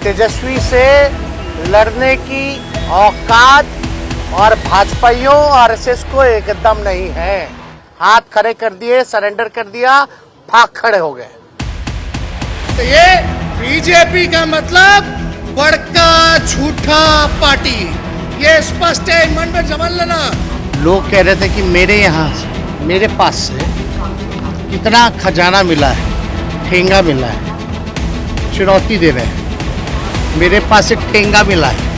तेजस्वी से लड़ने की औकात और भाजपाइयों और आरएसएस को एकदम नहीं है। हाथ खड़े कर दिए, सरेंडर कर दिया, भाग खड़े हो गए। तो ये बीजेपी का मतलब बड़का झूठा पार्टी, ये स्पष्ट है, मन में समझ लेना। लोग कह रहे थे कि मेरे यहाँ से, मेरे पास से कितना खजाना मिला है, ठेंगा मिला है, चुनौती दे रहे हैं। मेरे पास से ठेंगा मिला है,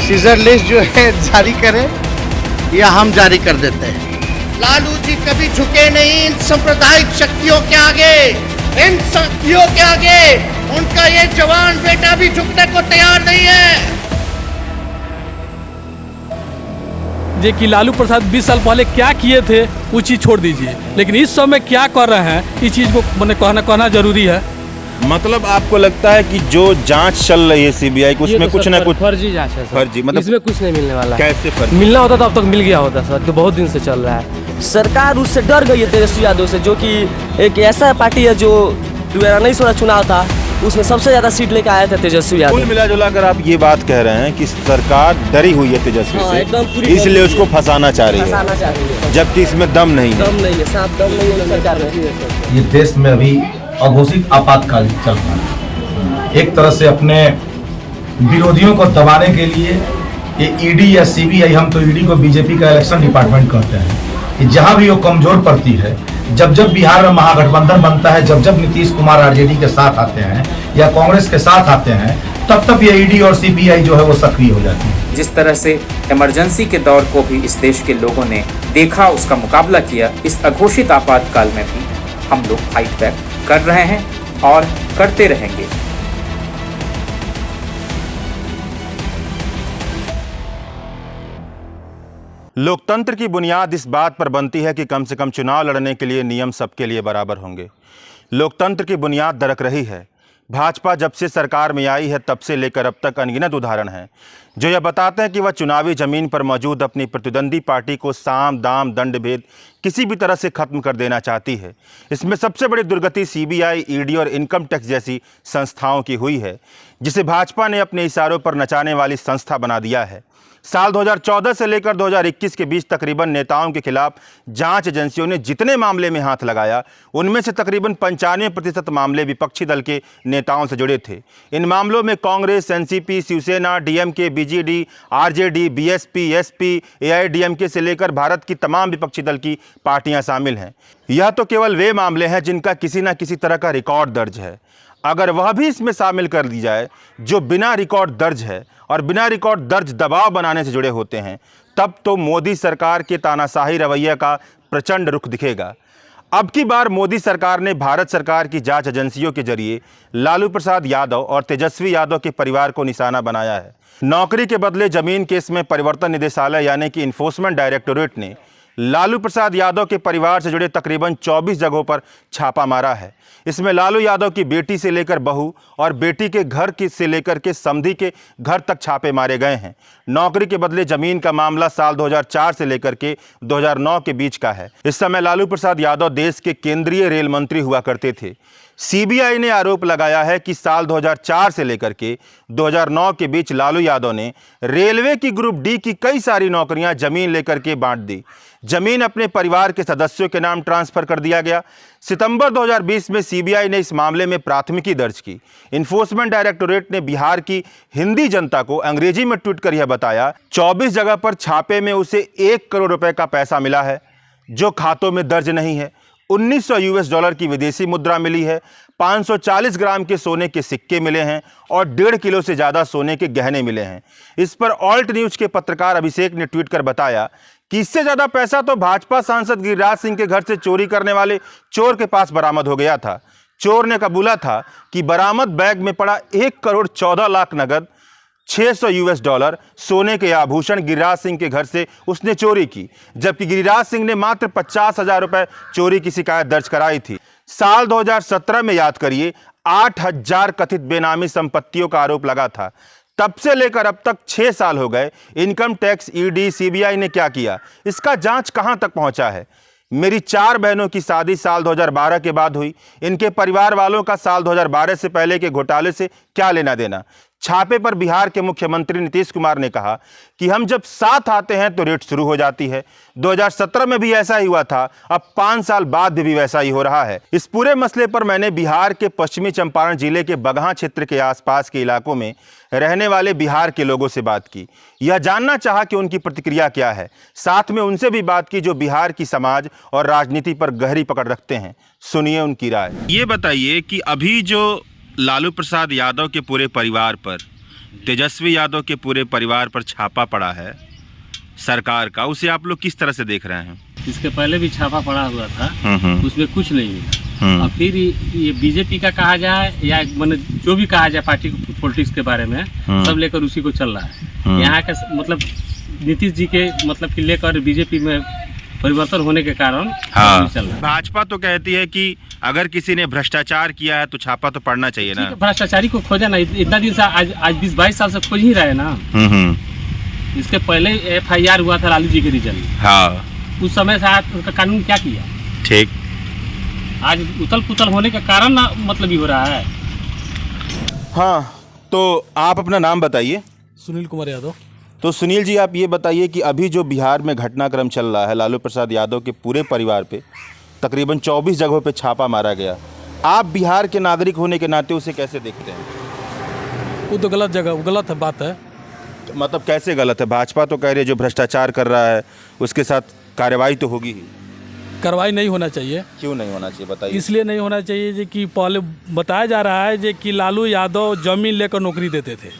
सीजर लिस्ट जो है जारी करें या हम जारी कर देते हैं। लालू जी कभी झुके नहीं इन सांप्रदायिक शक्तियों के आगे, इन शक्तियों के आगे उनका ये जवान बेटा भी झुकने को तैयार नहीं है। जे कि लालू प्रसाद 20 साल पहले क्या किए थे वो चीज़ छोड़ दीजिए, लेकिन इस समय क्या कर रहे हैं इस चीज़ को मैंने कहना जरूरी है। मतलब आपको लगता है कि जो जांच चल रही है सीबीआई को उसमें कुछ ना कुछ फर्जी जांच है सर। फर्जी मतलब इसमें कुछ नहीं मिलने वाला है। कैसे फर्जी? मिलना होता तो अब तक मिल गया होता सर, जो बहुत दिन से चल रहा है। सरकार उससे डर गई है तेजस्वी यादव से, जो कि एक ऐसा पार्टी है जो 2019 चुनाव था उसमें सबसे ज्यादा सीट लेकर आया था तेजस्वी यादव। कुल मिला जुला कर आप ये बात कह रहे हैं कि सरकार डरी हुई है तेजस्वी हाँ, एकदम से, पूरी इसलिए उसको फंसाना चाह रही है, जबकि इसमें दम नहीं है। दम नहीं है, साफ दम नहीं है सरकार में। ये देश में अभी अघोषित आपातकाल चल रहा है। एक तरह से अपने विरोधियों को दबाने के लिए ये ईडी या सीबीआई, हम तो ईडी को बीजेपी का इलेक्शन डिपार्टमेंट कहते हैं, कि जहां भी वो कमजोर पड़ती है, जब जब बिहार में महागठबंधन बनता है, जब जब नीतीश कुमार आरजेडी के साथ आते हैं या कांग्रेस के साथ आते हैं, तब तब ये ईडी और सीबीआई जो है वो सक्रिय हो जाती है। जिस तरह से इमरजेंसी के दौर को भी इस देश के लोगों ने देखा, उसका मुकाबला किया, इस अघोषित आपातकाल में भी हम लोग फाइट बैक कर रहे हैं और करते रहेंगे। लोकतंत्र की बुनियाद इस बात पर बनती है कि कम से कम चुनाव लड़ने के लिए नियम सबके लिए बराबर होंगे। लोकतंत्र की बुनियाद दरक रही है। भाजपा जब से सरकार में आई है तब से लेकर अब तक अनगिनत उदाहरण हैं जो यह बताते हैं कि वह चुनावी जमीन पर मौजूद अपनी प्रतिद्वंदी पार्टी को साम दाम दंड भेद किसी भी तरह से खत्म कर देना चाहती है। इसमें सबसे बड़ी दुर्गति सीबीआई, ईडी और इनकम टैक्स जैसी संस्थाओं की हुई है, जिसे भाजपा ने अपने इशारों पर नचाने वाली संस्था बना दिया है। साल 2014 से लेकर 2021 के बीच तकरीबन नेताओं के खिलाफ जांच एजेंसियों ने जितने मामले में हाथ लगाया, उनमें से तकरीबन 95% मामले विपक्षी दल के नेताओं से जुड़े थे। इन मामलों में Congress, NCP, Shivsena, DMK, BJD, RJD, BSP, SP, AIADMK से लेकर भारत की तमाम विपक्षी दल की पार्टियां शामिल हैं। यह तो केवल वे मामले हैं जिनका किसी न किसी तरह का रिकॉर्ड दर्ज है। अगर वह भी इसमें शामिल कर दी जाए जो बिना रिकॉर्ड दर्ज है और बिना रिकॉर्ड दर्ज दबाव बनाने से जुड़े होते हैं, तब तो मोदी सरकार के तानाशाही रवैया का प्रचंड रुख दिखेगा। अब की बार मोदी सरकार ने भारत सरकार की जांच एजेंसियों के जरिए लालू प्रसाद यादव और तेजस्वी यादव के परिवार को निशाना बनाया है। नौकरी के बदले जमीन केस में परिवर्तन निदेशालय यानी कि इन्फोर्समेंट डायरेक्टोरेट ने लालू प्रसाद यादव के परिवार से जुड़े तकरीबन 24 जगहों पर छापा मारा है। इसमें लालू यादव की बेटी से लेकर बहू और बेटी के घर से लेकर के समधी के घर तक छापे मारे गए हैं। नौकरी के बदले जमीन का मामला साल 2004 से लेकर के 2009 के बीच का है। इस समय लालू प्रसाद यादव देश के केंद्रीय रेल मंत्री हुआ करते थे। सीबीआई ने आरोप लगाया है कि साल 2004 से लेकर के 2009 के बीच लालू यादव ने रेलवे की ग्रुप डी की कई सारी नौकरियां जमीन लेकर के बांट दी। जमीन अपने परिवार के सदस्यों के नाम ट्रांसफर कर दिया गया। सितंबर 2020 में सीबीआई ने इस मामले में प्राथमिकी दर्ज की। इन्फोर्समेंट डायरेक्टोरेट ने बिहार की हिंदी जनता को अंग्रेजी में ट्वीट कर यह बताया, 24 जगह पर छापे में उसे 1 करोड़ रुपए का पैसा मिला है जो खातों में दर्ज नहीं है। 1900 यूएस डॉलर की विदेशी मुद्रा मिली है, 540 ग्राम के सोने के सिक्के मिले हैं और 1.5 किलो से ज़्यादा सोने के गहने मिले हैं। इस पर ऑल्ट न्यूज़ के पत्रकार अभिषेक ने ट्वीट कर बताया कि इससे ज़्यादा पैसा तो भाजपा सांसद गिरिराज सिंह के घर से चोरी करने वाले चोर के पास बरामद हो गया था। चोर ने कबूला था कि बरामद बैग में पड़ा 1 करोड़ 14 लाख नगद, 600 यूएस डॉलर सोने के आभूषण गिरिराज सिंह के घर से उसने चोरी की, जबकि गिरिराज सिंह ने मात्र 50,000 रुपए चोरी की शिकायत दर्ज कराई थी। साल 2017 में याद करिए 8,000 कथित बेनामी संपत्तियों का आरोप लगा था। तब से लेकर अब तक 6 साल हो गए। इनकम टैक्स, ईडी, सीबीआई ने क्या किया? इसका जांच कहां तक पहुंचा है? मेरी 4 बहनों की शादी साल 2012 के बाद हुई। इनके परिवार वालों का साल 2012 से पहले के घोटाले से क्या लेना देना। छापे पर बिहार के मुख्यमंत्री नीतीश कुमार ने कहा कि हम जब साथ आते हैं तो रेड शुरू हो जाती है। 2017 में भी ऐसा ही हुआ था, अब 5 साल बाद भी वैसा ही हो रहा है। इस पूरे मसले पर मैंने बिहार के पश्चिमी चंपारण जिले के बगहा क्षेत्र के आसपास के इलाकों में रहने वाले बिहार के लोगों से बात की। यह जानना चाहा कि उनकी प्रतिक्रिया क्या है। साथ में उनसे भी बात की जो बिहार की समाज और राजनीति पर गहरी पकड़ रखते हैं। सुनिए उनकी राय। ये बताइए कि अभी जो लालू प्रसाद यादव के पूरे परिवार पर, तेजस्वी यादव के पूरे परिवार पर छापा पड़ा है सरकार का, उसे आप लोग किस तरह से देख रहे हैं? इसके पहले भी छापा पड़ा हुआ था, उसमें कुछ नहीं मिला। और फिर ये बीजेपी का कहा जाए या मैंने जो भी कहा जाए पार्टी पॉलिटिक्स के बारे में, सब लेकर उसी को चल रहा है। यहाँ के मतलब नीतीश जी के मतलब कि लेकर बीजेपी में परिवर्तन होने के कारण चल रहा है। भाजपा तो कहती है कि अगर किसी ने भ्रष्टाचार किया है तो छापा तो पड़ना चाहिए ना। भ्रष्टाचारी को खोजा ना, इतना दिन से आज 20-22 साल से खोज ही रहे ना। इसके पहले FIR हुआ था लालू जी के रिजल्ट। हाँ, उस समय से उनका कानून क्या किया? ठीक। आज उथल पुथल होने के कारण ना मतलब ही हो रहा है। हाँ, तो आप अपना नाम बताइए। सुनील कुमार यादव। तो सुनील जी, आप ये बताइए कि अभी जो बिहार में घटनाक्रम चल रहा है, लालू प्रसाद यादव के पूरे परिवार पे तकरीबन 24 जगहों पे छापा मारा गया, आप बिहार के नागरिक होने के नाते उसे कैसे देखते हैं? वो तो गलत जगह, वो गलत बात है। मतलब कैसे गलत है? भाजपा तो कह रही है जो भ्रष्टाचार कर रहा है उसके साथ कार्रवाई तो होगी ही। कार्रवाई नहीं होना चाहिए। क्यों नहीं होना चाहिए बताइए? इसलिए नहीं होना चाहिए जी कि पहले बताया जा रहा है जी कि लालू यादव जमीन लेकर नौकरी देते थे।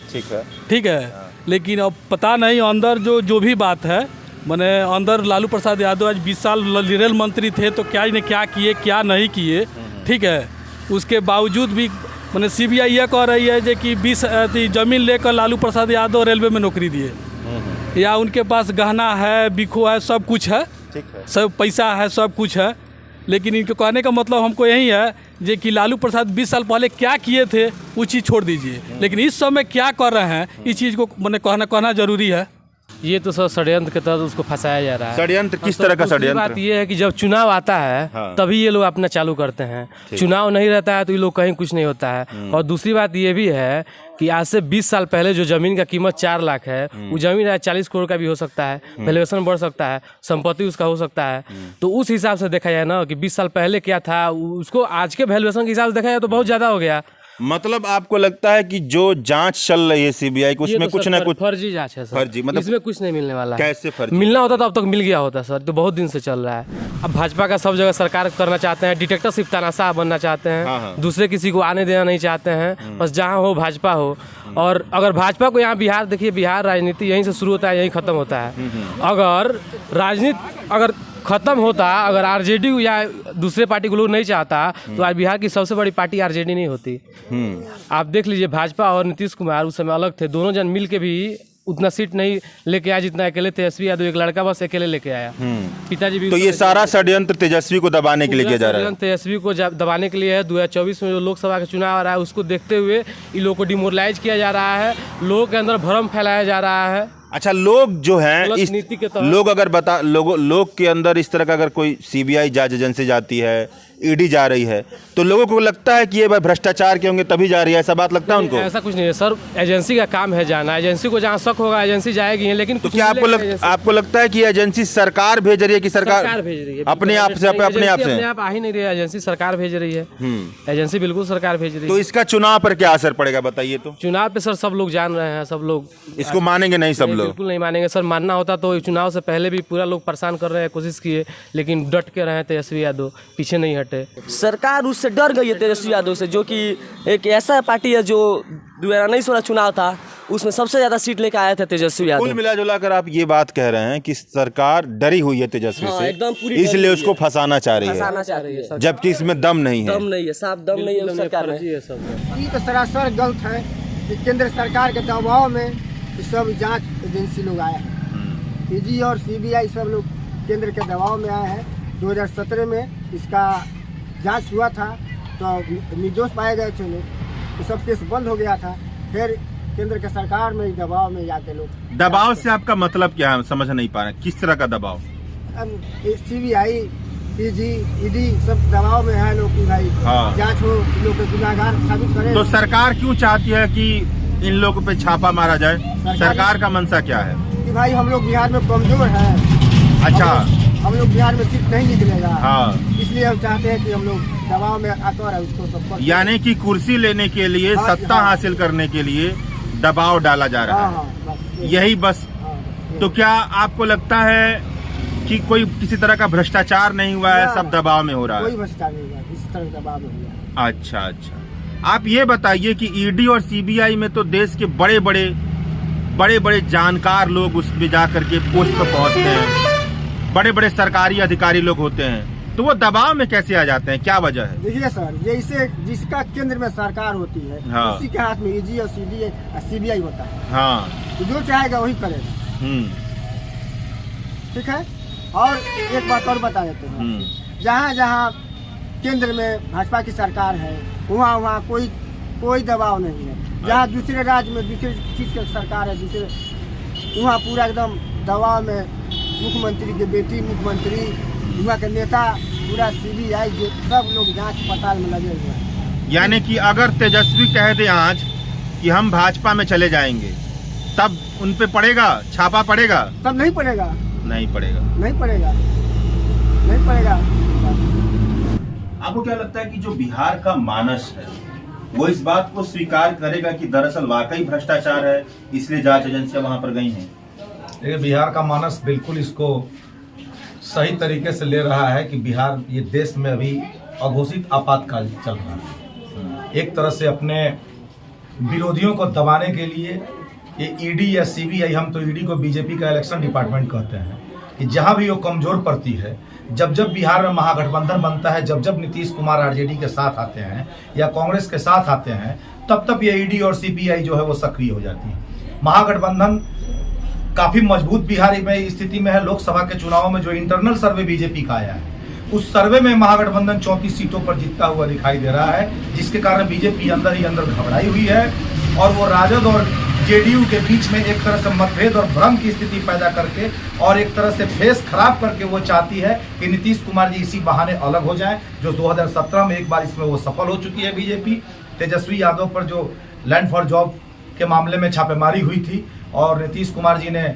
ठीक है। लेकिन अब पता नहीं अंदर जो भी बात है, मैंने अंदर लालू प्रसाद यादव आज 20 साल रेल मंत्री थे तो क्या इन्हें क्या किए क्या नहीं किए। ठीक है। उसके बावजूद भी मैंने CBI यह कह रही है कि 20 जमीन लेकर लालू प्रसाद यादव रेलवे में नौकरी दिए, या उनके पास गहना है, बिखो है, सब कुछ है, सब पैसा है, सब कुछ है। लेकिन इनके कहने का मतलब हमको यही है जे कि लालू प्रसाद 20 साल पहले क्या किए थे वो चीज़ छोड़ दीजिए, लेकिन इस समय क्या कर रहे हैं इस चीज़ को मैंने कहना जरूरी है। ये तो सर षड्यंत्र के तहत उसको फंसाया जा रहा है। षड्यंत्र किस तरह का षड्यंत्र? बात ये है कि जब चुनाव आता है तभी ये लोग अपना चालू करते हैं। चुनाव नहीं रहता है तो ये लोग कहीं कुछ नहीं होता है। और दूसरी बात ये भी है कि आज से 20 साल पहले जो जमीन का कीमत 4 लाख है, वो जमीन आज 40 करोड़ का भी हो सकता है, वैल्यूएशन बढ़ सकता है, संपत्ति उसका हो सकता है। तो उस हिसाब से देखा जाए ना कि 20 साल पहले क्या था, उसको आज के वैल्यूएशन के हिसाब से देखा जाए तो बहुत ज़्यादा हो गया। मतलब आपको लगता है कि जो जांच चल रही है CBI को, उसमें कुछ ना कुछ फर्जी जांच है सर। फर्जी मतलब इसमें कुछ नहीं मिलने वाला है। कैसे फर्जी? मिलना होता तो अब तक मिल गया होता सर, तो बहुत दिन से चल रहा है। अब भाजपा का सब जगह सरकार करना चाहते हैं, डिटेक्टरशिप तानाशाह बनना चाहते हैं। दूसरे किसी को आने देना नहीं चाहते हैं, बस जहाँ हो भाजपा हो। और अगर भाजपा को यहाँ बिहार देखिए, बिहार राजनीति यहीं से शुरू होता है, यहीं खत्म होता है। अगर राजनीति अगर खत्म होता, अगर RJD या दूसरे पार्टी को लोग नहीं चाहता तो आज बिहार की सबसे बड़ी पार्टी RJD नहीं होती। आप देख लीजिए, भाजपा और नीतीश कुमार उस समय अलग थे, दोनों जन मिल के भी उतना सीट नहीं लेके आया जितना अकेले तेजस्वी यादव एक लड़का बस अकेले लेके आया। पिताजी भी। तो ये सारा षड्यंत्र तेजस्वी को दबाने के लिए किया जा रहा है। तेजस्वी को दबाने के लिए है। 2024 में जो लोकसभा का चुनाव आ रहा है उसको देखते हुए इन लोगों को डिमोरलाइज किया जा रहा है, लोगों के अंदर भ्रम फैलाया जा रहा है। अच्छा, लोग जो हैं इस नीति के तहत लोग अगर लोग के अंदर इस तरह का अगर कोई CBI जांच एजेंसी जाती है, ED जा रही है, तो लोगों को लगता है कि ये भ्रष्टाचार के होंगे तभी जा रही है, ऐसा बात लगता है उनको? ऐसा कुछ नहीं है सर, एजेंसी का काम है जाना, एजेंसी को जहाँ शक होगा एजेंसी जाएगी। लेकिन तो क्या आपको लगता है कि एजेंसी सरकार भेज रही है कि सरकार भेज रही है? अपने आप से अपने आप आ ही नहीं रही है, एजेंसी सरकार भेज रही है। एजेंसी बिल्कुल सरकार भेज रही है। तो इसका चुनाव पर क्या असर पड़ेगा बताइए? तो चुनाव पे सर सब लोग जान रहे हैं, सब लोग इसको मानेंगे नहीं? सब लोग बिल्कुल नहीं मानेंगे सर। मानना होता तो चुनाव से पहले भी पूरा लोग परेशान कर रहे हैं, कोशिश किए, लेकिन डट के रहे तेजस्वी यादव, पीछे नहीं हटे। सरकार उससे डर गई है तेजस्वी यादव से, जो कि एक ऐसा पार्टी है जो 2019 चुनाव था उसमें सबसे ज्यादा सीट लेकर आया था तेजस्वी यादव। कुल मिला जुला कर आप ये बात कह रहे हैं कि सरकार डरी हुई है तेजस्वी से, एकदम पूरी इसलिए उसको फंसाना चाह रही है, जबकि इसमें दम नहीं है। दम नहीं है, साफ दम नहीं है उस सरकार में। ये तो सरासर गलत है कि केंद्र सरकार के दबाव में सब जांच एजेंसी लोग आए हैं। ED और CBI सब लोग केंद्र के दबाव में आए हैं। 2017 में इसका जांच हुआ था तो निर्दोष पाए गए थे लोग, तो सब केस बंद हो गया था। फिर केंद्र के सरकार में दबाव में जाके लोग। दबाव से आपका मतलब क्या है? समझ नहीं पा रहे, किस तरह का दबाव? CBI पीजी ईडी सब दबाव में है लोग की भाई जांच हो, लोग के गुनाहगार साबित करें। तो सरकार क्यों चाहती है कि इन लोगों पे छापा मारा जाए? सरकार का मंशा क्या है? कि भाई हम लोग बिहार में कमजोर हैं। अच्छा, हम लोग बिहार में सीट नहीं निकलेगा। हाँ, इसलिए हम चाहते हैं कि हम लोग दबाव में आकर उसको सब, यानी कि कुर्सी लेने के लिए, सत्ता हासिल करने के लिए दबाव डाला जा रहा है। यही बस। तो क्या आपको लगता है कि कोई किसी तरह का भ्रष्टाचार नहीं हुआ है, सब दबाव में हो रहा है? कोई भ्रष्टाचार नहीं हुआ, इस तरह दबाव में हुआ। अच्छा अच्छा, आप ये बताइए कि ईडी और सीबीआई में तो देश के बड़े बड़े जानकार लोग उसमें जा करके पोस्ट पर पहुंचते हैं, बड़े बड़े सरकारी अधिकारी लोग होते हैं, तो वो दबाव में कैसे आ जाते हैं? क्या वजह है? देखिए सर, जैसे जिसका केंद्र में सरकार होती है, हाँ, उसी के हाथ में ईडी और सीबीआई होता है। हाँ, तो जो चाहेगा वही करेगा। ठीक है। और एक बात और बता देते हैं, जहाँ जहाँ केंद्र में भाजपा की सरकार है, वहाँ कोई दबाव नहीं है। जहाँ दूसरे राज्य में दूसरे चीज की सरकार है, दूसरे वहाँ पूरा एकदम दबाव में मुख्यमंत्री की बेटी, मुख्यमंत्री, वहाँ के नेता, पूरा सीबीआई, सब लोग जांच पड़ताल में लगे हुए हैं। यानी कि अगर तेजस्वी कह दे आज कि हम भाजपा में चले जाएंगे, तब उन पे पड़ेगा छापा? पड़ेगा? तब नहीं पड़ेगा। नहीं पड़ेगा। नहीं पड़ेगा, नहीं पड़ेगा। आपको क्या लगता है कि जो बिहार का मानस है वो इस बात को स्वीकार करेगा कि दरअसल वाकई भ्रष्टाचार है, इसलिए जांच एजेंसियां वहां पर गई हैं? देखिए, बिहार का मानस बिल्कुल इसको सही तरीके से ले रहा है कि बिहार, ये देश में अभी अघोषित आपातकाल चल रहा है। एक तरह से अपने विरोधियों को दबाने के लिए ये ईडी या सीबीआई, हम तो ईडी को बीजेपी का इलेक्शन डिपार्टमेंट कहते हैं, कि जहां भी वो कमजोर पड़ती है, जब बिहार में महागठबंधन बनता है, जब नीतीश कुमार आरजेडी के साथ आते हैं या कांग्रेस के साथ आते हैं, तब ये ईडी और सीबीआई जो है वो सक्रिय हो जाती है। महागठबंधन काफी मजबूत बिहार में स्थिति में है। लोकसभा के चुनावों में जो इंटरनल सर्वे बीजेपी का आया है, उस सर्वे में महागठबंधन 34 सीटों पर जीतता हुआ दिखाई दे रहा है, जिसके कारण बीजेपी अंदर ही अंदर घबराई हुई है और वो राजद और जेडीयू के बीच में एक तरह से मतभेद और भ्रम की स्थिति पैदा करके और एक तरह से फेस खराब करके वो चाहती है कि नीतीश कुमार जी इसी बहाने अलग हो जाएं, जो 2017 में एक बार इसमें वो सफल हो चुकी है बीजेपी। तेजस्वी यादव पर जो लैंड फॉर जॉब के मामले में छापेमारी हुई थी और नीतीश कुमार जी ने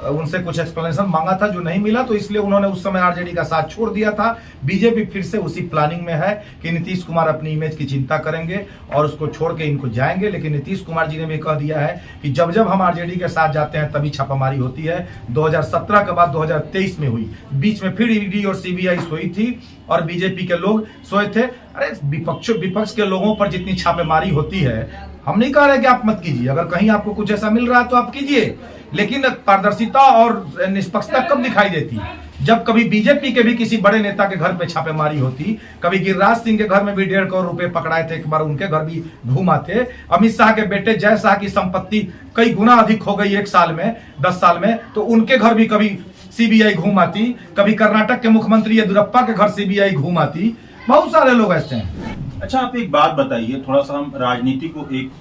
उनसे कुछ एक्सप्लेनेशन मांगा था जो नहीं मिला, तो इसलिए उन्होंने उस समय आरजेडी का साथ छोड़ दिया था। बीजेपी फिर से उसी प्लानिंग में है कि नीतीश कुमार अपनी इमेज की चिंता करेंगे और उसको छोड़ के इनको जाएंगे। लेकिन नीतीश कुमार जी ने भी कह दिया है कि जब हम आरजेडी के साथ जाते हैं तभी छापामारी होती है। 2017 के बाद 2023 में हुई, बीच में फिर ईडी और सीबीआई सोई थी और बीजेपी के लोग सोए थे। अरे विपक्ष के लोगों पर जितनी छापेमारी होती है, हम नहीं कह रहे कि आप मत कीजिए, अगर कहीं आपको कुछ ऐसा मिल रहा है तो आप कीजिए, लेकिन पारदर्शिता और निष्पक्षता कब दिखाई देती? जब कभी बीजेपी के भी किसी बड़े नेता के घर पे छापेमारी होती, कभी गिरिराज सिंह के घर में भी 1.5 करोड़ रुपए पकड़ाए थे, एक बार उनके घर भी घूम आते। अमित शाह के बेटे जय शाह की संपत्ति कई गुना अधिक हो गई 1 साल में, 10 साल में, तो उनके घर भी कभी सीबीआई घूम आती। कभी कर्नाटक के मुख्यमंत्री येदियुरप्पा के घर सीबीआई घूम आती। बहुत सारे लोग ऐसे हैं। अच्छा, आप एक बात बताइए, थोड़ा सा हम राजनीति को एक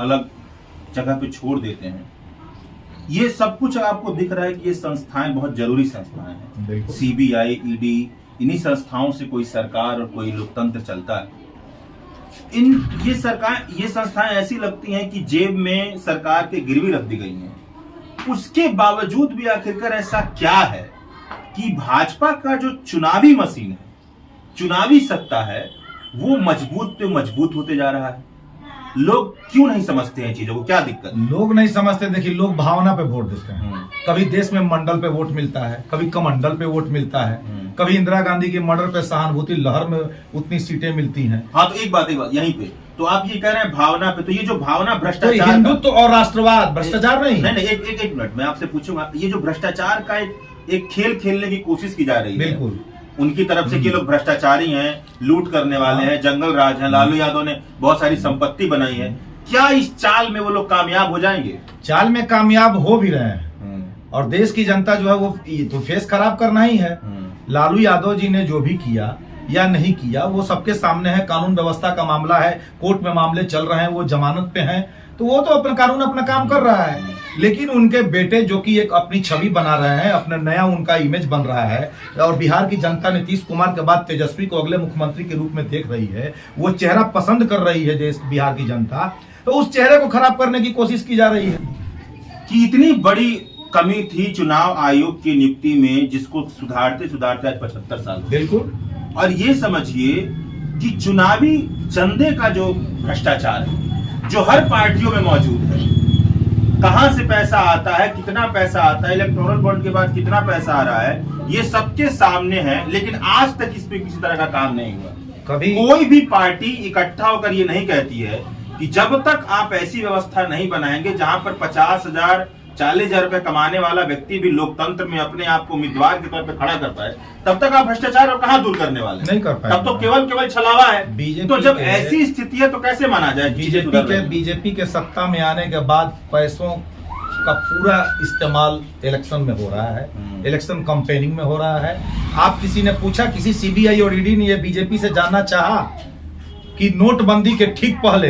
अलग जगह पे छोड़ देते हैं। ये सब कुछ आपको दिख रहा है कि ये संस्थाएं बहुत जरूरी संस्थाएं हैं, सीबीआई, ईडी, इन्हीं संस्थाओं से कोई सरकार और कोई लोकतंत्र चलता है। ये संस्थाएं ऐसी लगती हैं कि जेब में सरकार के गिरवी रख दी गई हैं। उसके बावजूद भी आखिरकार ऐसा क्या है कि भाजपा का जो चुनावी मशीन है, चुनावी सत्ता है, वो मजबूत पे मजबूत होते जा रहा है? लोग क्यों नहीं समझते हैं चीजों को? क्या दिक्कत? लोग नहीं समझते। देखिए, लोग भावना पे वोट देते हैं। कभी देश में मंडल पे वोट मिलता है, कभी कमंडल पे वोट मिलता है, कभी इंदिरा गांधी के मर्डर पे सहानुभूति लहर में उतनी सीटें मिलती हैं। हाँ, तो एक बात यहीं पे तो आप ये कह रहे हैं भावना पे, तो ये जो भावना भ्रष्टाचार, हिंदुत्व और राष्ट्रवाद, भ्रष्टाचार नहीं। एक मिनट मैं आपसे पूछूंगा, ये जो भ्रष्टाचार का एक खेल खेलने की कोशिश की जा रही है, बिल्कुल उनकी तरफ से कि लोग भ्रष्टाचारी हैं, लूट करने वाले हैं, जंगल राज हैं, लालू यादव ने बहुत सारी संपत्ति बनाई है, क्या इस चाल में वो लोग कामयाब हो जाएंगे? चाल में कामयाब हो भी रहे हैं और देश की जनता जो है वो तो फेस खराब करना ही है। लालू यादव जी ने जो भी किया या नहीं किया वो सबके सामने है। कानून व्यवस्था का मामला है, कोर्ट में मामले चल रहे हैं, वो जमानत पे हैं, तो वो तो अपना कानून अपना काम कर रहा है। लेकिन उनके बेटे जो कि एक अपनी छवि बना रहे हैं, अपना नया उनका इमेज बन रहा है, और बिहार की जनता नीतीश कुमार के बाद तेजस्वी को अगले मुख्यमंत्री के रूप में देख रही है, वो चेहरा पसंद कर रही है देश बिहार की जनता, तो उस चेहरे को खराब करने की कोशिश की जा रही है। कि इतनी बड़ी कमी थी चुनाव आयोग की नियुक्ति में, जिसको सुधारते सुधारते आज 75 साल। बिल्कुल। और ये समझिए कि चुनावी चंदे का जो भ्रष्टाचार है, जो हर पार्टियों में मौजूद है, कहां से पैसा आता है, कितना पैसा आता है, इलेक्टोरल बॉन्ड के बाद कितना पैसा आ रहा है, ये सबके सामने है। लेकिन आज तक इस पे किसी तरह का काम नहीं हुआ। कभी कोई भी पार्टी इकट्ठा होकर ये नहीं कहती है कि जब तक आप ऐसी व्यवस्था नहीं बनाएंगे जहां पर 50,000 40,000 रुपए कमाने वाला व्यक्ति भी लोकतंत्र में अपने आप को उम्मीदवार के तौर पे खड़ा कर पाए, तब तक आप भ्रष्टाचार और कहां दूर करने वाले? नहीं कर पाए। तब तो केवल छलावा है। बीजेपी तो जब ऐसी स्थिति है तो कैसे माना जाए? बीजेपी के सत्ता में आने के बाद पैसों का पूरा इस्तेमाल इलेक्शन में हो रहा है, इलेक्शन कैंपेनिंग में हो रहा है। आप किसी ने पूछा, किसी सीबीआई और ईडी ने ये बीजेपी से जानना चाहा कि नोटबंदी के ठीक पहले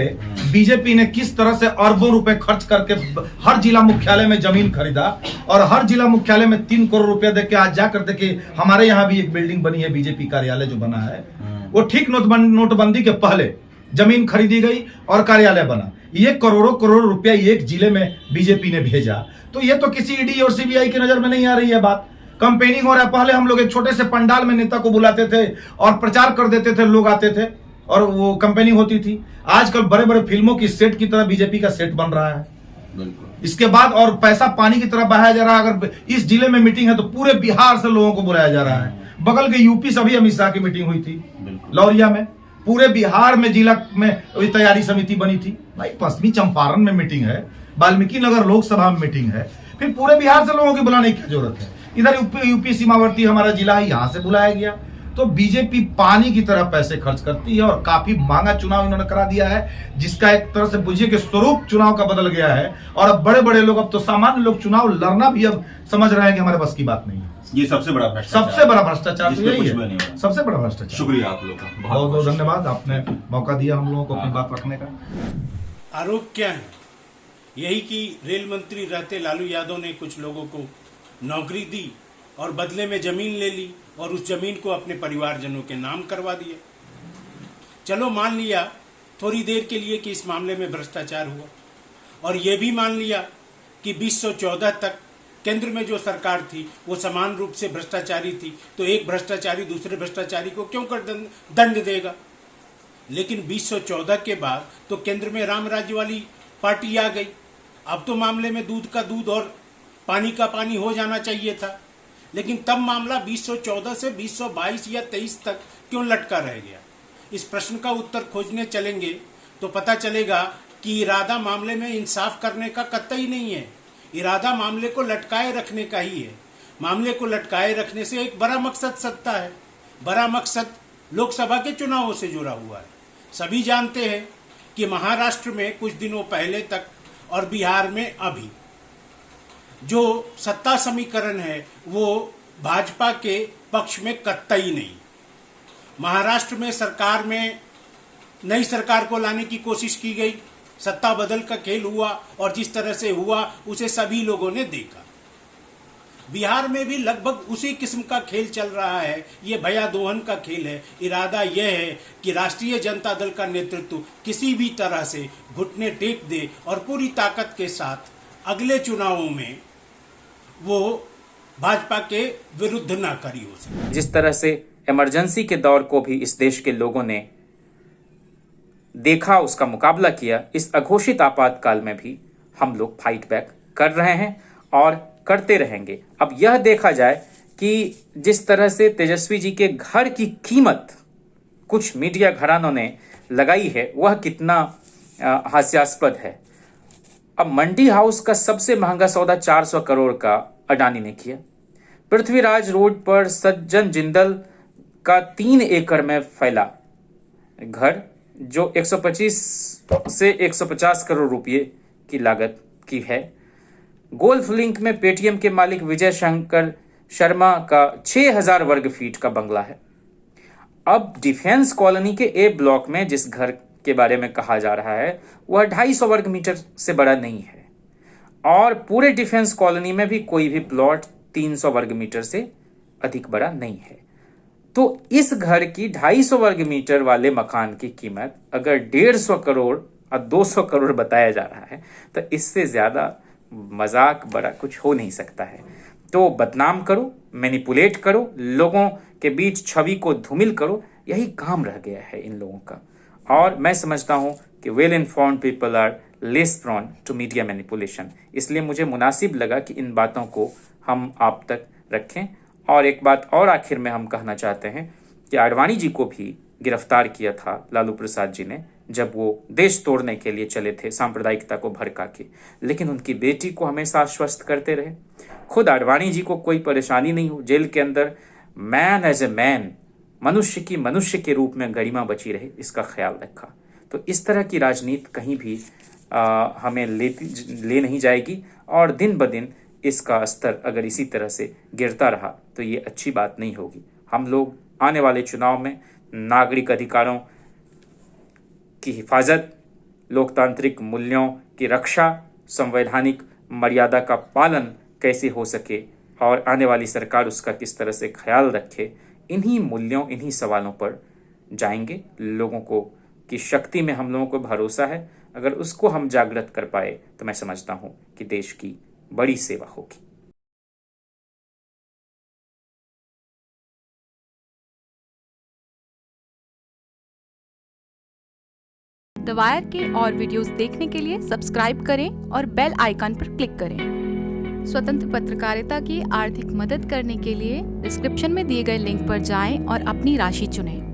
बीजेपी ने किस तरह से अरबों रुपए खर्च करके हर जिला मुख्यालय में जमीन खरीदा, और हर जिला मुख्यालय में 3 करोड़ रुपया देके आज जाकर देखिए हमारे यहाँ भी एक बिल्डिंग बनी है, बीजेपी कार्यालय जो बना है, वो ठीक नोटबंदी के पहले जमीन खरीदी गई और कार्यालय बना। ये करोड़ों रुपया एक जिले में बीजेपी ने भेजा। तो ये तो किसी ईडी और सीबीआई की नजर में नहीं आ रही है बात। कैंपेनिंग हो रहा है। पहले हम लोग एक छोटे से पंडाल में नेता को बुलाते थे और प्रचार कर देते थे, लोग आते थे और वो कैंपेनिंग होती थी। आजकल बड़े बड़े फिल्मों की सेट की तरह बीजेपी का सेट बन रहा है। इसके बाद और पैसा पानी की तरह बहाया जा रहा है। अगर इस जिले में मीटिंग है तो पूरे बिहार से लोगों को बुलाया जा रहा है। बगल के यूपी से भी अमित शाह की मीटिंग हुई थी लौरिया में। पूरे बिहार में जिला में तैयारी समिति बनी थी। भाई पश्चिमी चंपारण में मीटिंग है, वाल्मीकि नगर लोकसभा में मीटिंग है, फिर पूरे बिहार से लोगों की बुलाने की क्या जरूरत है? इधर यूपी सीमावर्ती हमारा जिला है, यहाँ से बुलाया गया। तो बीजेपी पानी की तरह पैसे खर्च करती है और काफी महंगा चुनाव इन्होंने करा दिया है, जिसका एक तरह से बुझिए कि स्वरूप चुनाव का बदल गया है। और अब बड़े बड़े लोग, अब तो सामान्य लोग चुनाव लड़ना भी अब समझ रहे हैं कि हमारे बस की बात नहीं है। ये सबसे बड़ा भ्रष्टाचार, सबसे बड़ा भ्रष्टाचार तो यही है, सबसे बड़ा भ्रष्टाचार। शुक्रिया आप लोगों का, बहुत बहुत धन्यवाद, आपने मौका दिया हम लोगों को अपनी बात रखने का। आरोप क्या है? यही कि रेल मंत्री रहते लालू यादव ने कुछ लोगों को नौकरी दी और बदले में जमीन ले ली और उस जमीन को अपने परिवारजनों के नाम करवा दिया। चलो मान लिया थोड़ी देर के लिए कि इस मामले में भ्रष्टाचार हुआ, और ये भी मान लिया कि 2014 तक केंद्र में जो सरकार थी वो समान रूप से भ्रष्टाचारी थी, तो एक भ्रष्टाचारी दूसरे भ्रष्टाचारी को क्यों कर दंड देगा? लेकिन 2014 के बाद तो केंद्र में राम राज्य वाली पार्टी आ गई। अब तो मामले में दूध का दूध और पानी का पानी हो जाना चाहिए था। लेकिन तब मामला 2014 से 2022 या 23 तक क्यों लटका रह गया? इस प्रश्न का उत्तर खोजने चलेंगे तो पता चलेगा कि इरादा मामले में इंसाफ करने का कतई नहीं है। इरादा मामले को लटकाए रखने का ही है। मामले को लटकाए रखने से एक बड़ा मकसद सत्ता है। बड़ा मकसद लोकसभा के चुनावों से जुड़ा हुआ है। सभी जानते हैं कि महाराष्ट्र में कुछ दिनों पहले तक और बिहार में अभी जो सत्ता समीकरण है वो भाजपा के पक्ष में कतई नहीं। महाराष्ट्र में सरकार में नई सरकार को लाने की कोशिश की गई, सत्ता बदल का खेल हुआ और जिस तरह से हुआ उसे सभी लोगों ने देखा। बिहार में भी लगभग उसी किस्म का खेल चल रहा है। ये भया दोहन का खेल है। इरादा यह है कि राष्ट्रीय जनता दल का नेतृत्व किसी भी तरह से घुटने टेक दे और पूरी ताकत के साथ अगले चुनावों में वो भाजपा के विरुद्ध ना करी हो सके। जिस तरह से इमरजेंसी के दौर को भी इस देश के लोगों ने देखा, उसका मुकाबला किया, इस अघोषित आपातकाल में भी हम लोग फाइट बैक कर रहे हैं और करते रहेंगे। अब यह देखा जाए कि जिस तरह से तेजस्वी जी के घर की कीमत कुछ मीडिया घरानों ने लगाई है वह कितना हास्यास्पद है। अब मंडी हाउस का सबसे महंगा सौदा 400 करोड़ का अडानी ने किया। पृथ्वीराज रोड पर सज्जन जिंदल का 3 एकड़ में फैला घर जो 125 से 150 करोड़ रुपए की लागत की है। गोल्फ लिंक में पेटीएम के मालिक विजय शंकर शर्मा का 6000 वर्ग फीट का बंगला है। अब डिफेंस कॉलोनी के ए ब्लॉक में जिस घर के बारे में कहा जा रहा है वह 250 वर्ग मीटर से बड़ा नहीं है। और पूरे डिफेंस कॉलोनी में भी कोई भी प्लॉट 300 वर्ग मीटर से अधिक बड़ा नहीं है। तो इस घर की 250 वर्ग मीटर वाले मकान की कीमत अगर 150 करोड़ और 200 करोड़ बताया जा रहा है तो इससे ज्यादा मजाक बड़ा कुछ हो नहीं सकता है। तो बदनाम करो, मैनिपुलेट करो, लोगों के बीच छवि को धूमिल करो, यही काम रह गया है इन लोगों का। और मैं समझता हूं कि well informed people are less prone to media manipulation, इसलिए मुझे मुनासिब लगा कि इन बातों को हम आप तक रखें। और एक बात और आखिर में हम कहना चाहते हैं कि आडवाणी जी को भी गिरफ्तार किया था लालू प्रसाद जी ने, जब वो देश तोड़ने के लिए चले थे सांप्रदायिकता को भड़का के, लेकिन उनकी बेटी को हमेशा आश्वस्त करते रहे। खुद आडवाणी जी को कोई परेशानी नहीं हो, जेल के अंदर मैन एज ए मैन, मनुष्य की मनुष्य के रूप में गरिमा बची रहे, इसका ख्याल रखा। तो इस तरह की राजनीति कहीं भी हमें ले नहीं जाएगी और दिन ब दिन इसका स्तर अगर इसी तरह से गिरता रहा तो ये अच्छी बात नहीं होगी। हम लोग आने वाले चुनाव में नागरिक अधिकारों की हिफाजत, लोकतांत्रिक मूल्यों की रक्षा, संवैधानिक मर्यादा का पालन कैसे हो सके और आने वाली सरकार उसका किस तरह से ख्याल रखे, इन्हीं मूल्यों, इन्हीं सवालों पर जाएंगे। लोगों को की शक्ति में हम लोगों को भरोसा है। अगर उसको हम जागृत कर पाए तो मैं समझता हूं कि देश की बड़ी सेवा होगी। द वायर के और वीडियोस देखने के लिए सब्सक्राइब करें और बेल आइकन पर क्लिक करें। स्वतंत्र पत्रकारिता की आर्थिक मदद करने के लिए डिस्क्रिप्शन में दिए गए लिंक पर जाएं और अपनी राशि चुनें।